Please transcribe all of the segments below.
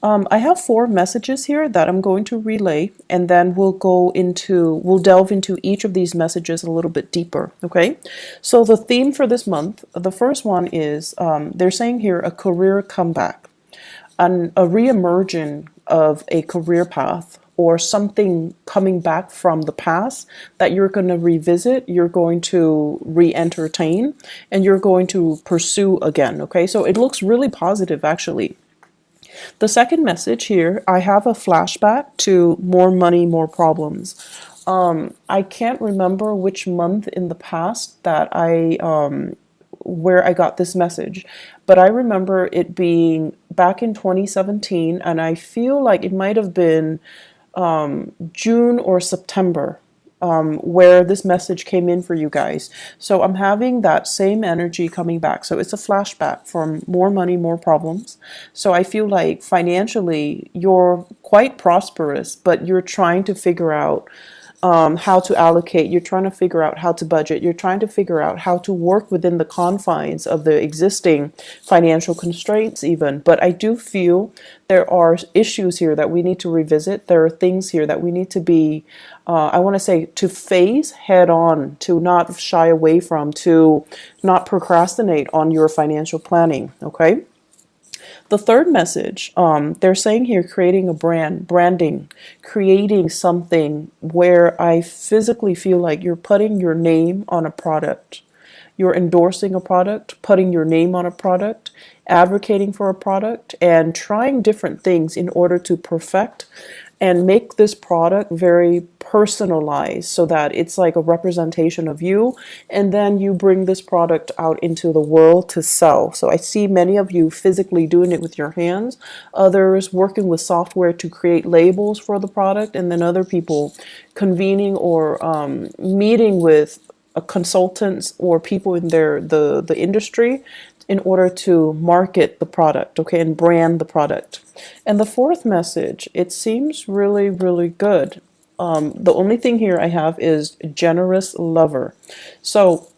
I have four messages here that I'm going to relay, and then we'll delve into each of these messages a little bit deeper. Okay. So the theme for this month, the first one is they're saying here a career comeback, a re-emerging of a career path or something coming back from the past that you're going to revisit, you're going to re-entertain, and you're going to pursue again. Okay, so it looks really positive actually. The second message here, I have a flashback to more money, more problems. I can't remember which month in the past that where I got this message, but I remember it being back in 2017, and I feel like it might have been June or September, where this message came in for you guys. So I'm having that same energy coming back. So it's a flashback from more money, more problems. So I feel like financially you're quite prosperous, but you're trying to figure out how to allocate. You're trying to figure out how to budget. You're trying to figure out how to work within the confines of the existing financial constraints even. But I do feel there are issues here that we need to revisit. There are things here that we need to be, I want to say, to face head on, to not shy away from, to not procrastinate on your financial planning. Okay. The third message, they're saying here, creating a branding, creating something where I physically feel like you're putting your name on a product. You're endorsing a product, putting your name on a product, advocating for a product, and trying different things in order to perfect and make this product very personalized so that it's like a representation of you, and then you bring this product out into the world to sell. So I see many of you physically doing it with your hands, others working with software to create labels for the product, and then other people convening or meeting with consultants or people in the industry in order to market the product, okay, and brand the product. And the fourth message, it seems really, really good. The only thing here I have is generous lover. So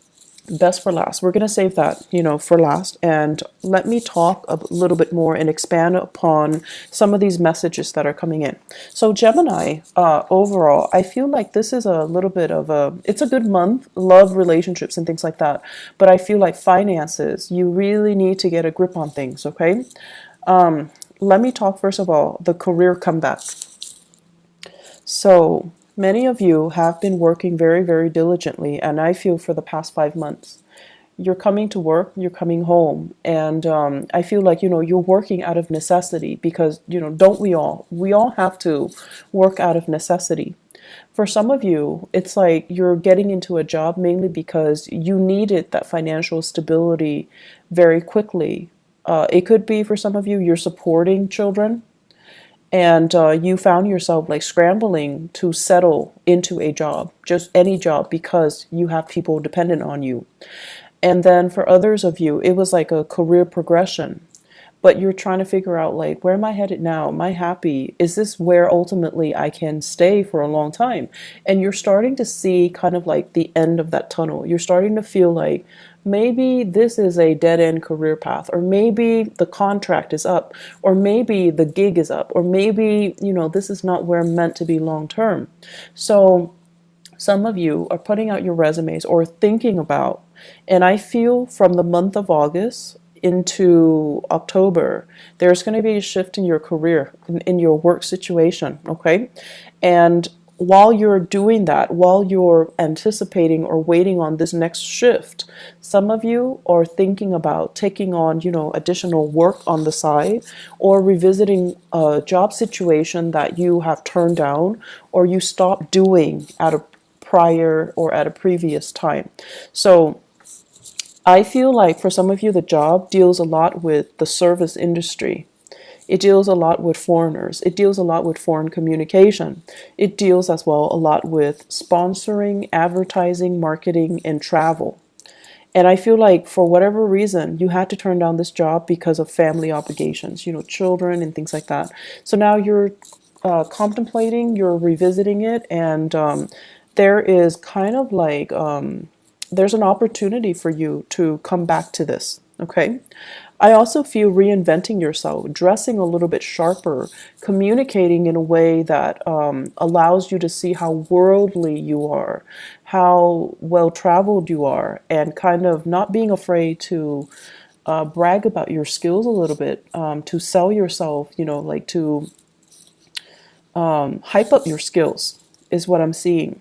best for last. We're going to save that, for last. And let me talk a little bit more and expand upon some of these messages that are coming in. So Gemini, overall, I feel like this is a little bit of it's a good month, love, relationships, and things like that. But I feel like finances, you really need to get a grip on things, okay? Let me talk first of all, the career comeback. So many of you have been working very, very diligently, and I feel for the past 5 months. You're coming to work, you're coming home, and I feel like, you're working out of necessity because, don't we all? We all have to work out of necessity. For some of you, it's like you're getting into a job mainly because you needed that financial stability very quickly. It could be for some of you, you're supporting children and you found yourself like scrambling to settle into a job, just any job, because you have people dependent on you. And then for others of you, it was like a career progression, but you're trying to figure out like, where am I headed now? Am I happy? Is this where ultimately I can stay for a long time? And you're starting to see kind of like the end of that tunnel. You're starting to feel like maybe this is a dead end career path, or maybe the contract is up, or maybe the gig is up, or maybe, this is not where I'm meant to be long term. So some of you are putting out your resumes or thinking about, and I feel from the month of August into October, there's going to be a shift in your career, in your work situation, okay? And while you're doing that, while you're anticipating or waiting on this next shift, some of you are thinking about taking on, additional work on the side, or revisiting a job situation that you have turned down or you stopped doing at a prior or at a previous time. So I feel like for some of you, the job deals a lot with the service industry. It deals a lot with foreigners. It deals a lot with foreign communication. It deals as well a lot with sponsoring, advertising, marketing, and travel. And I feel like for whatever reason, you had to turn down this job because of family obligations, children and things like that. So now you're contemplating, you're revisiting it, and there is kind of like, there's an opportunity for you to come back to this, okay? I also feel reinventing yourself, dressing a little bit sharper, communicating in a way that allows you to see how worldly you are, how well traveled you are, and kind of not being afraid to brag about your skills a little bit, to sell yourself, like to hype up your skills is what I'm seeing.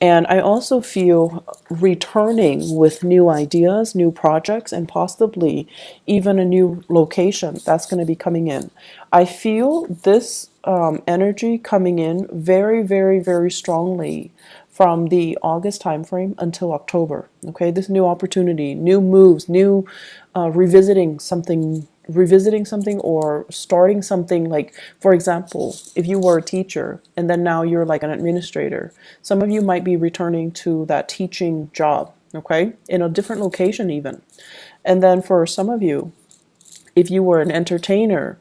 And I also feel returning with new ideas, new projects, and possibly even a new location that's going to be coming in. I feel this energy coming in very, very, very strongly from the August timeframe until October. Okay, this new opportunity, new moves, new revisiting something or starting something. Like, for example, if you were a teacher and then now you're like an administrator, some of you might be returning to that teaching job, okay, in a different location even. And then for some of you, if you were an entertainer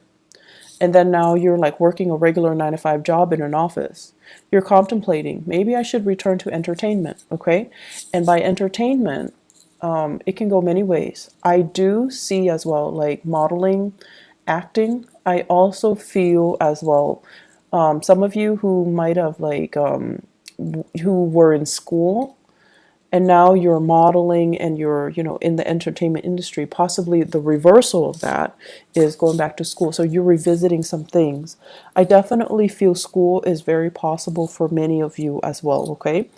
and then now you're like working a regular 9 to 5 job in an office, you're contemplating, maybe I should return to entertainment, okay? And by entertainment, it can go many ways. I do see as well, like modeling, acting. I also feel as well, some of you who might have like, who were in school and now you're modeling and you're in the entertainment industry. Possibly the reversal of that is going back to school, so you're revisiting some things. I definitely feel school is very possible for many of you as well, okay?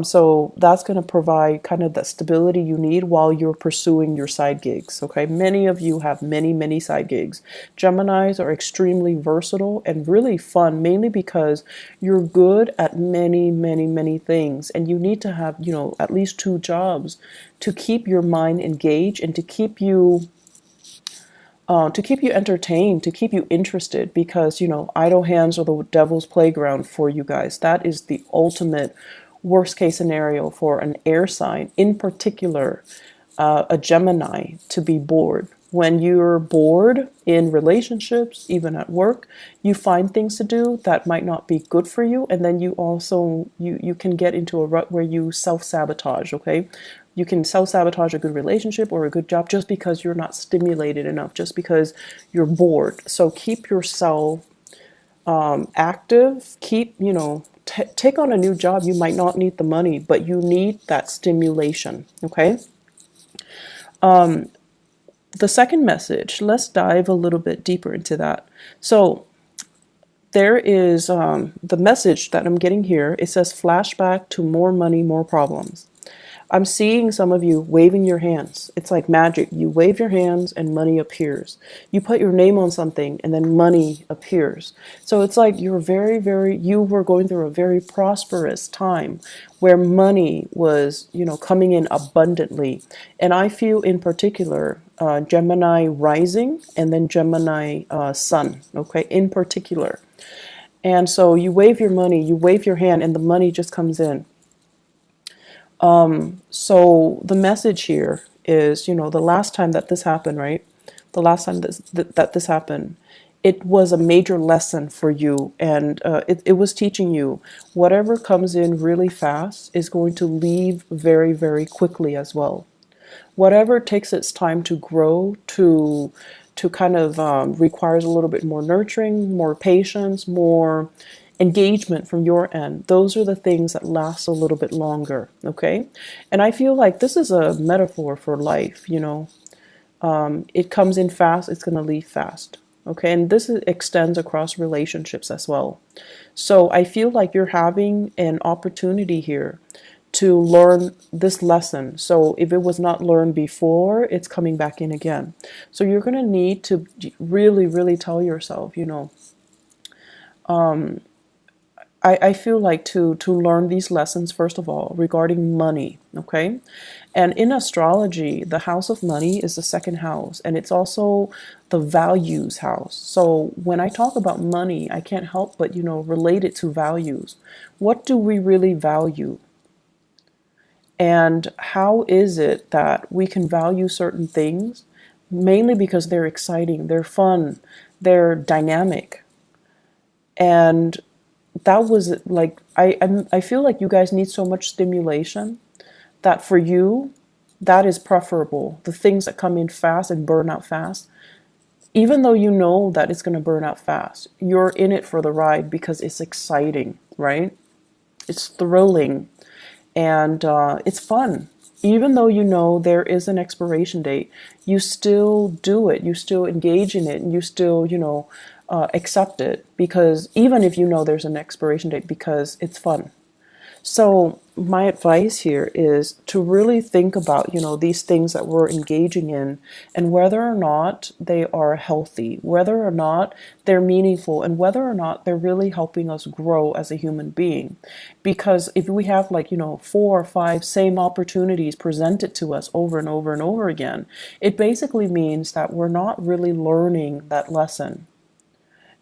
So that's going to provide kind of the stability you need while you're pursuing your side gigs, okay? Many of you have many side gigs. Geminis are extremely versatile and really fun, mainly because you're good at many things, and you need to have, at least 2 jobs to keep your mind engaged and to keep you entertained, to keep you interested, because idle hands are the devil's playground for you guys. That is the ultimate worst case scenario for an air sign, in particular, a Gemini, to be bored. When you're bored in relationships, even at work, you find things to do that might not be good for you, and then you also you can get into a rut where you self-sabotage, okay? You can self-sabotage a good relationship or a good job just because you're not stimulated enough, just because you're bored. So keep yourself active. Keep, take on a new job. You might not need the money, but you need that stimulation, okay? The second message, let's dive a little bit deeper into that. So there is the message that I'm getting here. It says flashback to more money, more problems. I'm seeing some of you waving your hands. It's like magic. You wave your hands and money appears. You put your name on something and then money appears. So it's like you're you were going through a very prosperous time where money was, coming in abundantly. And I feel in particular, Gemini rising and then Gemini sun, okay, in particular. And so you wave your money, you wave your hand, and the money just comes in. So the message here is, the last time that this happened, right? The last time that this happened, it was a major lesson for you, and it was teaching you whatever comes in really fast is going to leave very quickly as well. Whatever takes its time to grow, to kind of requires a little bit more nurturing, more patience, more engagement from your end. Those are the things that last a little bit longer, okay? And I feel like this is a metaphor for life, it comes in fast, it's going to leave fast, okay? And this extends across relationships as well. So I feel like you're having an opportunity here to learn this lesson. So if it was not learned before, it's coming back in again. So you're going to need to really tell yourself, I feel like to learn these lessons, first of all, regarding money, okay? And in astrology, the house of money is the second house, and it's also the values house. So when I talk about money, I can't help but, relate it to values. What do we really value? And how is it that we can value certain things? Mainly because they're exciting, they're fun, they're dynamic. And that was like, I feel like you guys need so much stimulation that for you, That is preferable. The things that come in fast and burn out fast, even though you know that it's going to burn out fast, you're in it for the ride because it's exciting, right? It's thrilling, and it's fun. Even though you know there is an expiration date, you still do it. You still engage in it, and you still, accept it, because even if you know there's an expiration date, because it's fun. So my advice here is to really think about, these things that we're engaging in, and whether or not they are healthy, whether or not they're meaningful, and whether or not they're really helping us grow as a human being. Because if we have, like, 4 or 5 same opportunities presented to us over and over and over again, it basically means that we're not really learning that lesson.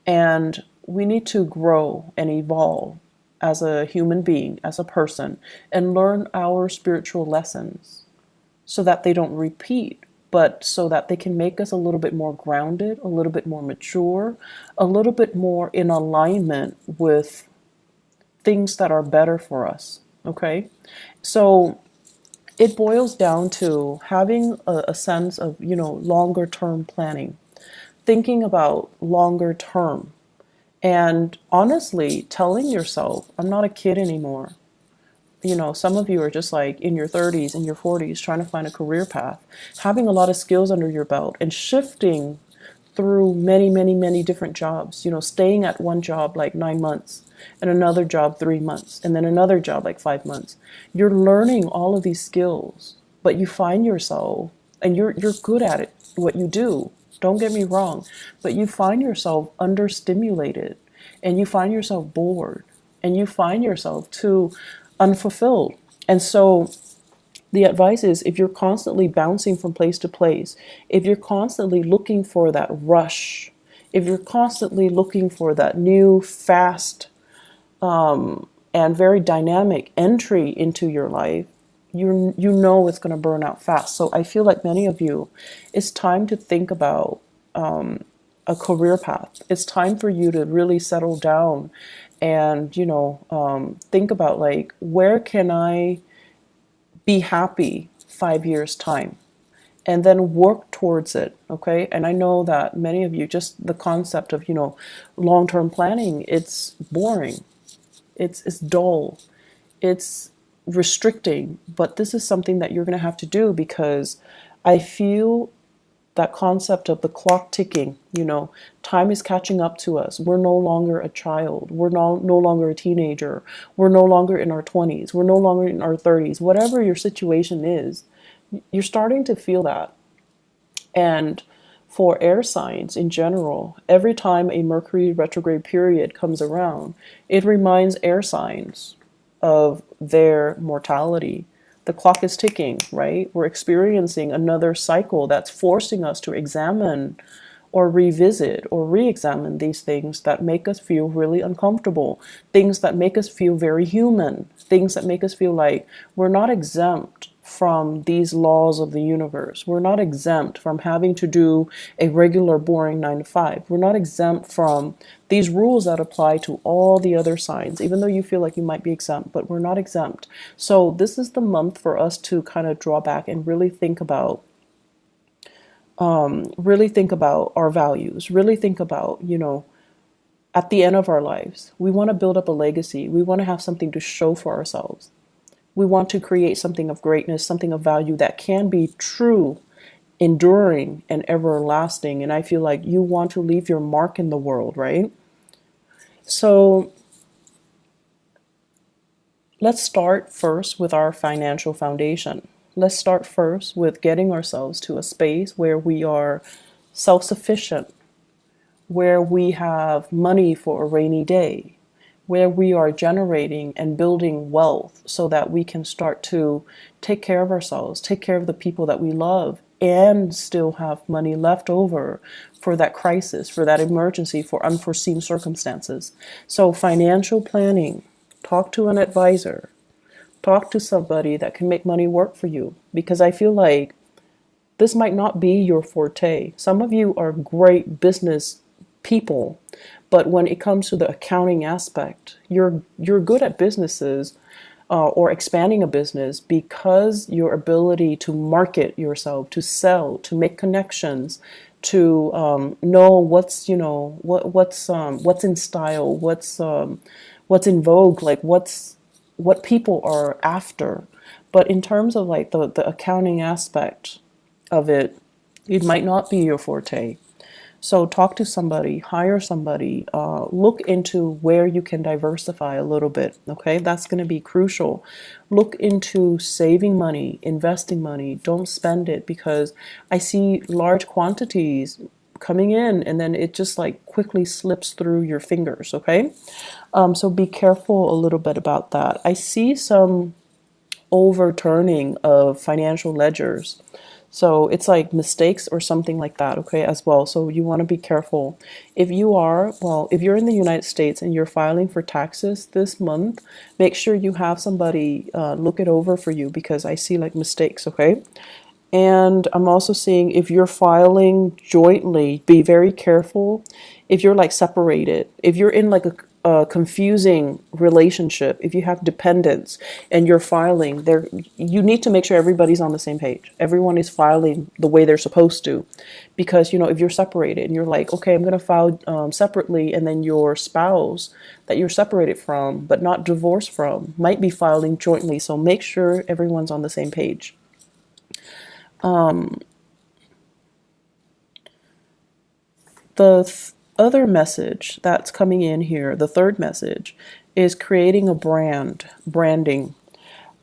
And we need to grow and evolve as a human being, as a person, and learn our spiritual lessons so that they don't repeat, but so that they can make us a little bit more grounded, a little bit more mature, a little bit more in alignment with things that are better for us. Okay? So it boils down to having a sense of, longer term planning, thinking about longer term. And honestly, telling yourself, I'm not a kid anymore. Some of you are just like in your 30s and your 40s trying to find a career path, having a lot of skills under your belt and shifting through many, many, many different jobs, staying at one job like 9 months and another job 3 months and then another job like 5 months. You're learning all of these skills, but you find yourself, and you're good at it, what you do. Don't get me wrong, but you find yourself understimulated, and you find yourself bored, and you find yourself too unfulfilled. And so the advice is, if you're constantly bouncing from place to place, if you're constantly looking for that rush, if you're constantly looking for that new, fast, and very dynamic entry into your life, you know it's going to burn out fast. So I feel like many of you, it's time to think about a career path. It's time for you to really settle down and think about, like, where can I be happy 5 years time, and then work towards it. Okay. And I know that many of you, just the concept of long-term planning, it's boring, it's dull, it's restricting, but this is something that you're going to have to do, because I feel that concept of the clock ticking, time is catching up to us. We're no longer a child. We're no longer a teenager. We're no longer in our 20s. We're no longer in our 30s. Whatever your situation is, you're starting to feel that. And for air signs in general, every time a Mercury retrograde period comes around, it reminds air signs of their mortality. The clock is ticking, right? We're experiencing another cycle that's forcing us to examine or revisit or re-examine these things that make us feel really uncomfortable, things that make us feel very human, things that make us feel like we're not exempt from these laws of the universe. We're not exempt from having to do a regular boring 9 to 5. We're not exempt from these rules that apply to all the other signs, even though you feel like you might be exempt, but we're not exempt. So this is the month for us to kind of draw back and really think about our values, really think about, at the end of our lives, we want to build up a legacy. We want to have something to show for ourselves. We want to create something of greatness, something of value that can be true, enduring, and everlasting. And I feel like you want to leave your mark in the world, right? So let's start first with our financial foundation. Let's start first with getting ourselves to a space where we are self-sufficient, where we have money for a rainy day, where we are generating and building wealth so that we can start to take care of ourselves, take care of the people that we love, and still have money left over for that crisis, for that emergency, for unforeseen circumstances. So financial planning, talk to an advisor, talk to somebody that can make money work for you, because I feel like this might not be your forte. Some of you are great business people, but when it comes to the accounting aspect, you're good at businesses, or expanding a business, because your ability to market yourself, to sell, to make connections, to know what's what's in style, what's in vogue, like what people are after. But in terms of like the accounting aspect of it, it might not be your forte. So talk to somebody, hire somebody, look into where you can diversify a little bit. Okay, that's going to be crucial. Look into saving money, investing money. Don't spend it, because I see large quantities coming in and then it just like quickly slips through your fingers. Okay, so be careful a little bit about that. I see some overturning of financial ledgers. So it's like mistakes or something like that, okay, as well. So you want to be careful. If you are, well, if you're in the United States and you're filing for taxes this month, make sure you have somebody look it over for you, because I see like mistakes, okay? And I'm also seeing if you're filing jointly, be very careful if you're like separated. If you're in like a confusing relationship, if you have dependents and you're filing there, you need to make sure everybody's on the same page. Everyone is filing the way they're supposed to. Because, if you're separated and you're like, okay, I'm going to file separately, and then your spouse that you're separated from but not divorced from might be filing jointly. So make sure everyone's on the same page. The other message that's coming in here, the third message, is creating a branding.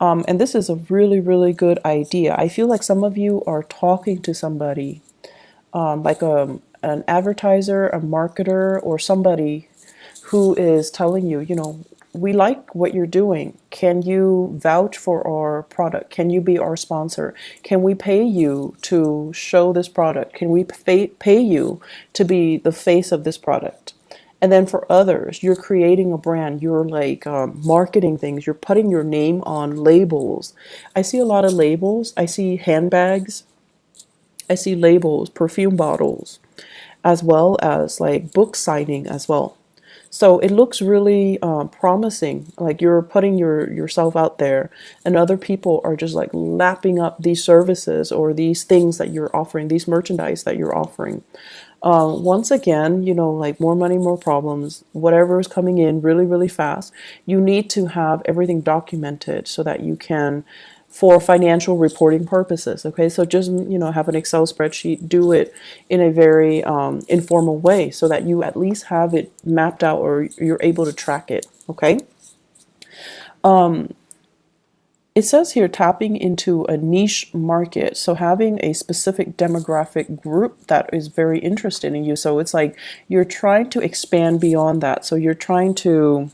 And this is a really, really good idea. I feel like some of you are talking to somebody, like an advertiser, a marketer, or somebody who is telling you, we like what you're doing. Can you vouch for our product? Can you be our sponsor? Can we pay you to show this product? Can we pay you to be the face of this product? And then for others, you're creating a brand. You're like marketing things. You're putting your name on labels. I see a lot of labels. I see handbags. I see labels, perfume bottles, as well as like book signing as well. So it looks really promising. Like you're putting yourself out there, and other people are just like lapping up these services or these things that you're offering, these merchandise that you're offering. Once again, like more money, more problems, whatever is coming in really, really fast. You need to have everything documented so that you can, for financial reporting purposes. Okay, so just, have an Excel spreadsheet, do it in a very informal way so that you at least have it mapped out or you're able to track it. Okay. It says here tapping into a niche market. So having a specific demographic group that is very interested in you. So it's like you're trying to expand beyond that. So you're trying to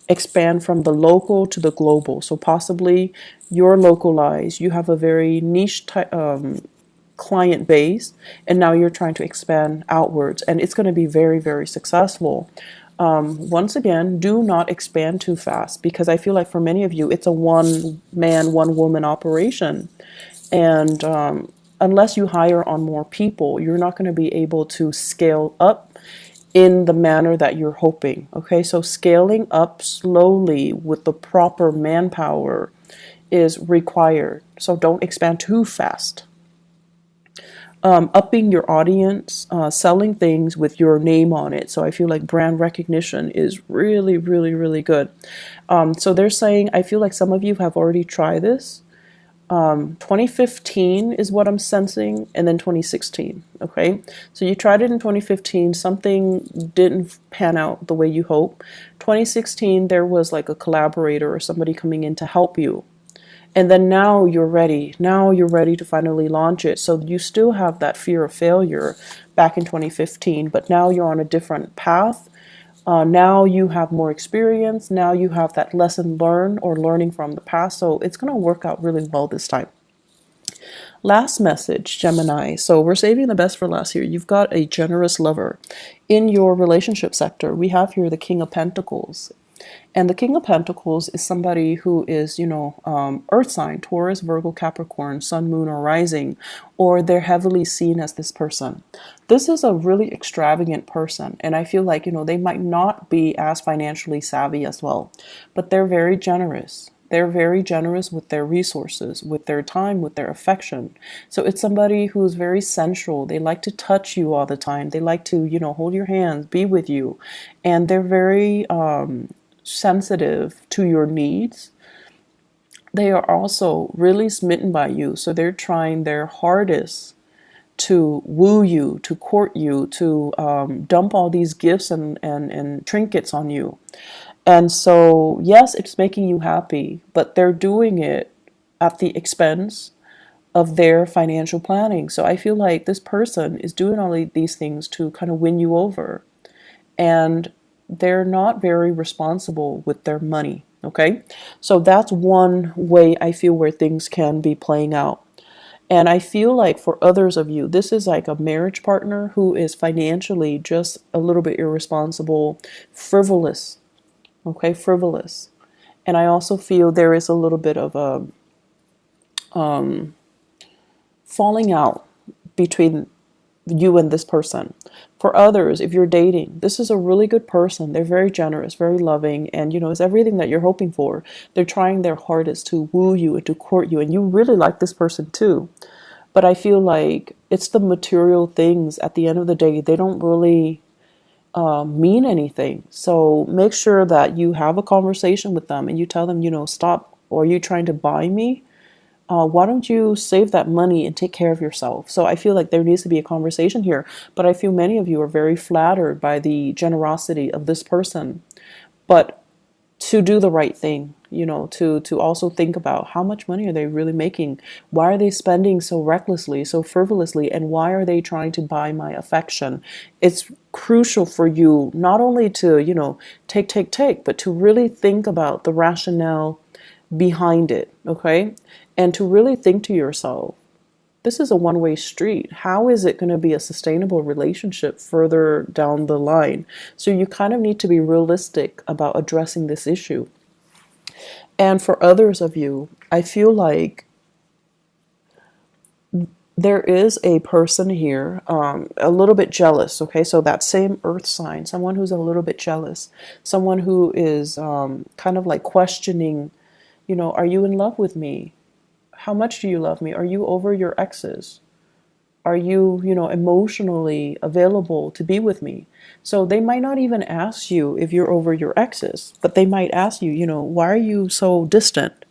expand from the local to the global. So possibly you're localized, you have a very niche client base, and now you're trying to expand outwards, and it's going to be very, very successful. Once again, do not expand too fast, because I feel like for many of you, it's a one man, one woman operation. And unless you hire on more people, you're not going to be able to scale up in the manner that you're hoping. Okay, so scaling up slowly with the proper manpower is required. So don't expand too fast. Upping your audience, selling things with your name on it. So I feel like brand recognition is really, really, really good. So they're saying, I feel like some of you have already tried this. 2015 is what I'm sensing, and then 2016. Okay, so you tried it in 2015, something didn't pan out the way you hope. 2016, there was like a collaborator or somebody coming in to help you. And then now you're ready. Now you're ready to finally launch it. So you still have that fear of failure back in 2015, but now you're on a different path. Now you have more experience. Now you have that lesson learned or learning from the past. So it's going to work out really well this time. Last message, Gemini. So we're saving the best for last here. You've got a generous lover. In your relationship sector, we have here the King of Pentacles. And the King of Pentacles is somebody who is, earth sign, Taurus, Virgo, Capricorn, Sun, Moon, or Rising, or they're heavily seen as this person. This is a really extravagant person. And I feel like, they might not be as financially savvy as well, but they're very generous. They're very generous with their resources, with their time, with their affection. So it's somebody who's very sensual. They like to touch you all the time. They like to, hold your hands, be with you. And they're very sensitive to your needs. They are also really smitten by you. So they're trying their hardest to woo you, to court you, to dump all these gifts and trinkets on you. And so, yes, it's making you happy, but they're doing it at the expense of their financial planning. So I feel like this person is doing all of these things to kind of win you over. And they're not very responsible with their money. Okay. So that's one way I feel where things can be playing out. And I feel like for others of you, this is like a marriage partner who is financially just a little bit irresponsible, frivolous. Okay, frivolous. And I also feel there is a little bit of a falling out between you and this person. For others, if you're dating, this is a really good person. They're very generous, very loving, and it's everything that you're hoping for. They're trying their hardest to woo you and to court you, and you really like this person too. But I feel like it's the material things at the end of the day, they don't really mean anything. So make sure that you have a conversation with them and you tell them, stop, or are you trying to buy me? Why don't you save that money and take care of yourself? So I feel like there needs to be a conversation here, but I feel many of you are very flattered by the generosity of this person. But to do the right thing, to also think about how much money are they really making? Why are they spending so recklessly, so frivolously, and why are they trying to buy my affection? It's crucial for you not only to, take, but to really think about the rationale behind it, okay? And to really think to yourself, this is a one-way street. How is it going to be a sustainable relationship further down the line? So you kind of need to be realistic about addressing this issue. And for others of you, I feel like there is a person here, a little bit jealous, okay? So that same earth sign, someone who's a little bit jealous, someone who is kind of like questioning, are you in love with me? How much do you love me? Are you over your exes? Are you, emotionally available to be with me? So they might not even ask you if you're over your exes, but they might ask you, why are you so distant?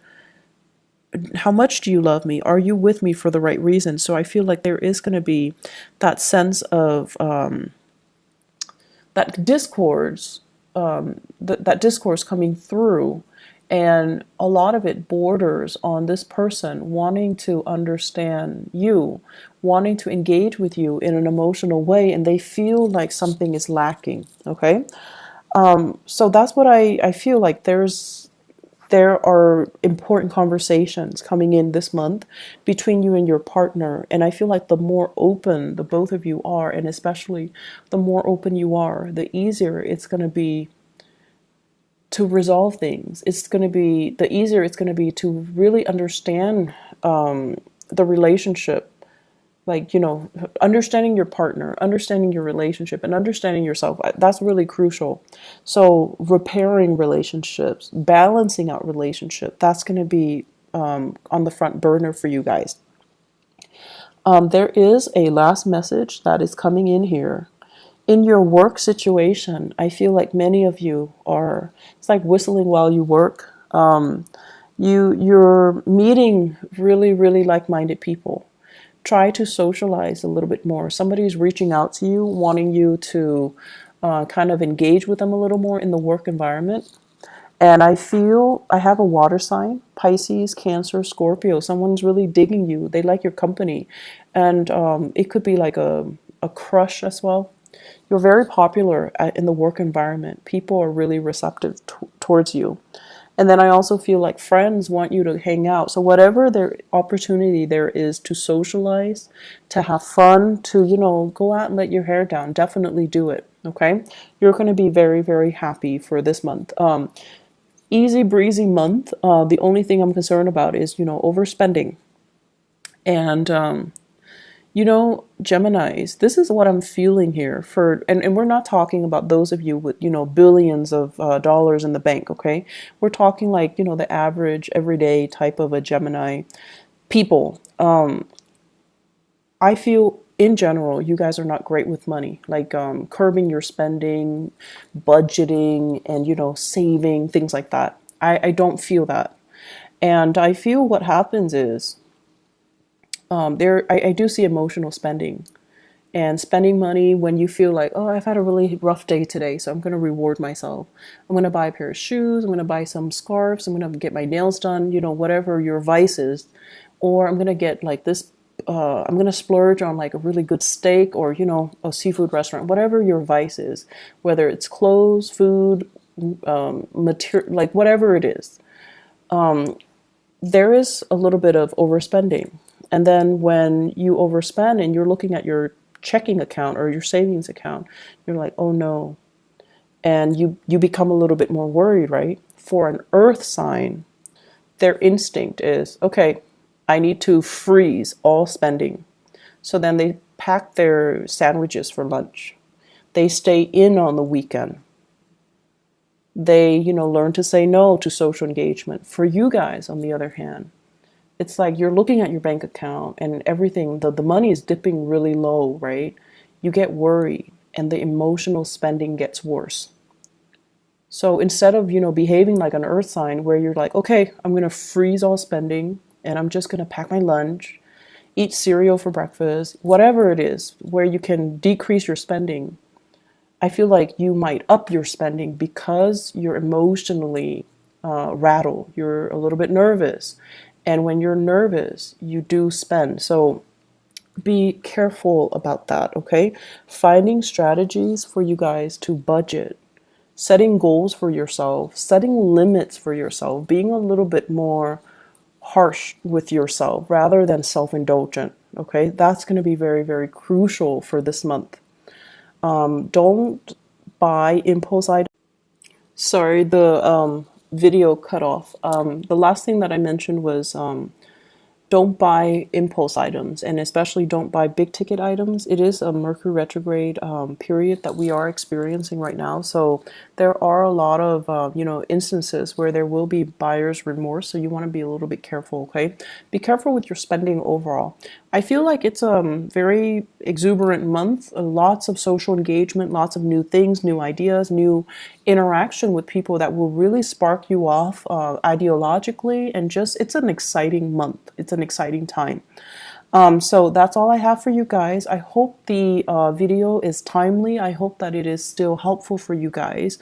How much do you love me? Are you with me for the right reason? So I feel like there is going to be that sense of that discourse, that discourse coming through. And a lot of it borders on this person wanting to understand you, wanting to engage with you in an emotional way, and they feel like something is lacking, okay? So that's what I feel like there are important conversations coming in this month between you and your partner. And I feel like the more open the both of you are, and especially the more open you are, the easier it's going to be to resolve things. It's going to be the easier it's going to be to really understand the relationship, like understanding your partner, understanding your relationship, and understanding yourself. That's really crucial. So repairing relationships, balancing out relationship, that's going to be on the front burner for you guys. There is a last message that is coming in here. In your work situation, I feel like many of you are, it's like whistling while you work. You're meeting really, really like-minded people. Try to socialize a little bit more. Somebody's reaching out to you, wanting you to kind of engage with them a little more in the work environment. And I feel I have a water sign, Pisces, Cancer, Scorpio. Someone's really digging you. They like your company. And it could be like a crush as well. You're very popular in the work environment. People are really receptive towards you. And then I also feel like friends want you to hang out. So whatever their opportunity there is to socialize, to have fun, to, go out and let your hair down, definitely do it. Okay? You're going to be very, very happy for this month. Easy breezy month. The only thing I'm concerned about is, overspending. And, You know, Geminis, this is what I'm feeling here for, and we're not talking about those of you with, billions of dollars in the bank, okay? We're talking like, the average, everyday type of a Gemini people. I feel in general, you guys are not great with money, like curbing your spending, budgeting, and, saving, things like that. I don't feel that. And I feel what happens is I do see emotional spending and spending money when you feel like, oh, I've had a really rough day today, so I'm going to reward myself. I'm going to buy a pair of shoes, I'm going to buy some scarves, I'm going to get my nails done, whatever your vice is. Or I'm going to get like this, I'm going to splurge on like a really good steak or, a seafood restaurant, whatever your vice is, whether it's clothes, food, material, like whatever it is. There is a little bit of overspending. And then when you overspend and you're looking at your checking account or your savings account, you're like, oh no. And you become a little bit more worried, right? For an earth sign, their instinct is, okay, I need to freeze all spending. So then they pack their sandwiches for lunch. They stay in on the weekend. They, learn to say no to social engagement. For you guys, on the other hand, it's like you're looking at your bank account and everything, the money is dipping really low, right? You get worried and the emotional spending gets worse. So instead of, behaving like an earth sign where you're like, okay, I'm going to freeze all spending and I'm just going to pack my lunch, eat cereal for breakfast, whatever it is, where you can decrease your spending, I feel like you might up your spending because you're emotionally rattled. You're a little bit nervous. And when you're nervous, you do spend. So be careful about that, okay? Finding strategies for you guys to budget, setting goals for yourself, setting limits for yourself, being a little bit more harsh with yourself rather than self indulgent, okay? That's going to be very, very crucial for this month. Don't buy impulse items. Sorry, the video cut off. The last thing that I mentioned was don't buy impulse items, and especially don't buy big ticket items. It is a Mercury retrograde period that we are experiencing right now. So there are a lot of instances where there will be buyer's remorse. So you want to be a little bit careful. Okay, be careful with your spending overall. I feel like it's a very exuberant month. Lots of social engagement, lots of new things, new ideas, new interaction with people that will really spark you off ideologically, and just it's an exciting month. It's an exciting time. So that's all I have for you guys. I hope the video is timely. I hope that it is still helpful for you guys.